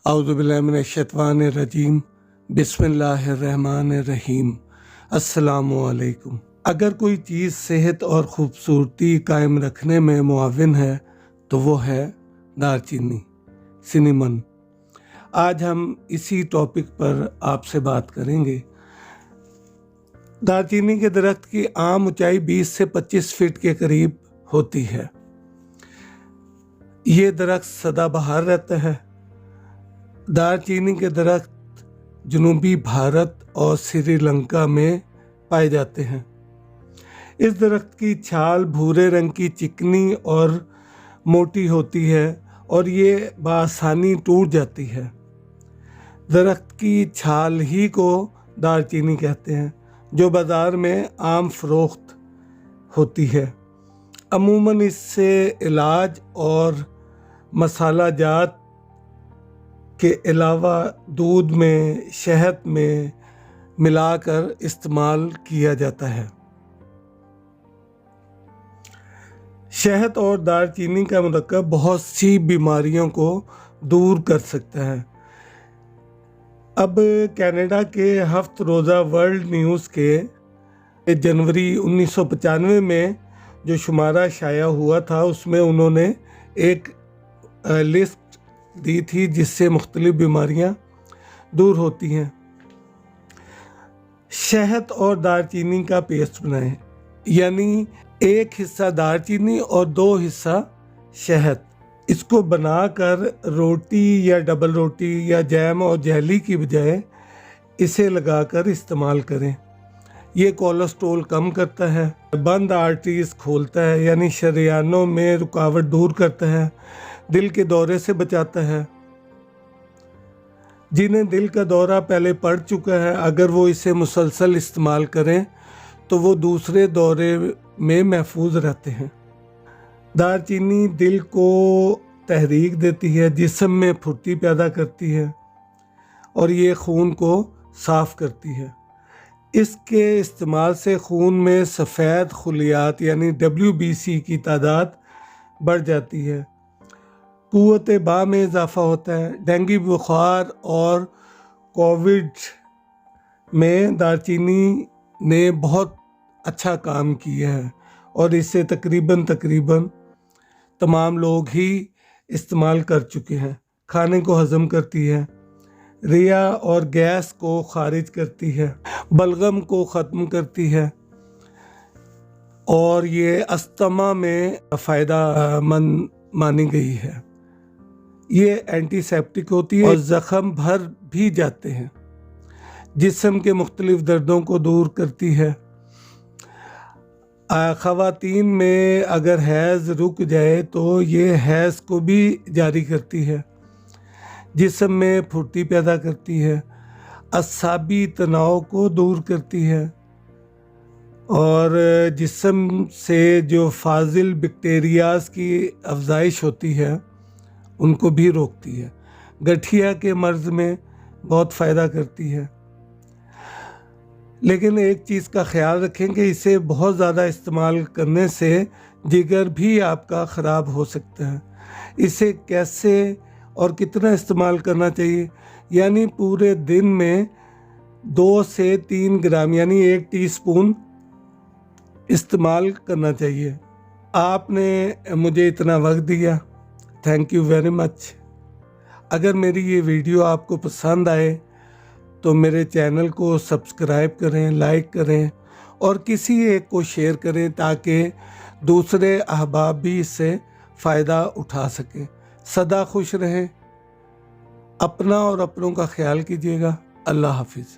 औज़ुबिल्लाहिमिनश्शैतानिर्रजीम बिस्मिल्लाहिर्रहमानिर्रहीम। अस्सलामुअलैकुम। अगर कोई चीज़ सेहत और ख़ूबसूरती कायम रखने में मुआविन है तो वो है दालचीनी, सिनेमन। आज हम इसी टॉपिक पर आपसे बात करेंगे। दालचीनी के दरख्त की आम ऊंचाई 20 से 25 फीट के करीब होती है। ये दरख्त सदाबहार रहता है। दालचीनी के दरख्त जनूबी भारत और श्रीलंका में पाए जाते हैं। इस दरख्त की छाल भूरे रंग की चिकनी और मोटी होती है और ये बआसानी टूट जाती है। दरख्त की छाल ही को दालचीनी कहते हैं, जो बाज़ार में आम फरोख्त होती है। अमूमन इससे इलाज और मसाला जात के अलावा दूध में, शहद में मिलाकर इस्तेमाल किया जाता है। शहद और दालचीनी का मरकब बहुत सी बीमारियों को दूर कर सकता है। अब कनाडा के हफ्त रोज़ा वर्ल्ड न्यूज़ के जनवरी 1995 में जो शुमारा शाया हुआ था, उसमें उन्होंने एक लिस्ट दी थी जिससे मुख्तलिफ बीमारियां दूर होती हैं। शहद और दालचीनी का पेस्ट बनाएं, यानी 1 हिस्सा दालचीनी और 2 हिस्सा शहद। इसको बनाकर रोटी या डबल रोटी या जैम और जेली की बजाय इसे लगाकर इस्तेमाल करें। ये कोलेस्ट्रॉल कम करता है, बंद आर्टरीज खोलता है यानी शरियानों में रुकावट दूर करता है, दिल के दौरे से बचाता है। जिन्हें दिल का दौरा पहले पड़ चुका है, अगर वो इसे मुसलसल इस्तेमाल करें तो वो दूसरे दौरे में महफूज रहते हैं। दालचीनी दिल को तहरीक देती है, जिस्म में फुर्ती पैदा करती है और ये खून को साफ़ करती है। इसके इस्तेमाल से खून में सफ़ेद खुलियात यानी WBC की तादाद बढ़ जाती है। कुव्वत बा में इजाफ़ा होता है। डेंगू बुखार और कोविड में दालचीनी ने बहुत अच्छा काम किया है और इसे तकरीबन तमाम लोग ही इस्तेमाल कर चुके हैं। खाने को हज़म करती है, रिया और गैस को खारिज करती है, बलगम को ख़त्म करती है और ये अस्थमा में फ़ायदेमंद मानी गई है। ये एंटीसेप्टिक होती है और ज़ख़म भर भी जाते हैं। जिस्म के मुख्तलिफ दर्दों को दूर करती है। ख़वातीन में अगर हैज़ रुक जाए तो ये हैज़ को भी जारी करती है। जिस्म में फुर्ती पैदा करती है, असाबी तनाव को दूर करती है और जिस्म से जो फाजिल बैक्टीरियाज की अफजाइश होती है उनको भी रोकती है। गठिया के मर्ज़ में बहुत फ़ायदा करती है। लेकिन एक चीज़ का ख्याल रखें कि इसे बहुत ज़्यादा इस्तेमाल करने से जिगर भी आपका ख़राब हो सकता है। इसे कैसे और कितना इस्तेमाल करना चाहिए, यानी पूरे दिन में 2 से 3 ग्राम यानी 1 टीस्पून इस्तेमाल करना चाहिए। आपने मुझे इतना वक्त दिया, थैंक यू वेरी मच। अगर मेरी ये वीडियो आपको पसंद आए तो मेरे चैनल को सब्सक्राइब करें, लाइक करें और किसी एक को शेयर करें ताकि दूसरे अहबाब भी इससे फ़ायदा उठा सकें। सदा खुश रहें, अपना और अपनों का ख्याल कीजिएगा। अल्लाह हाफिज़।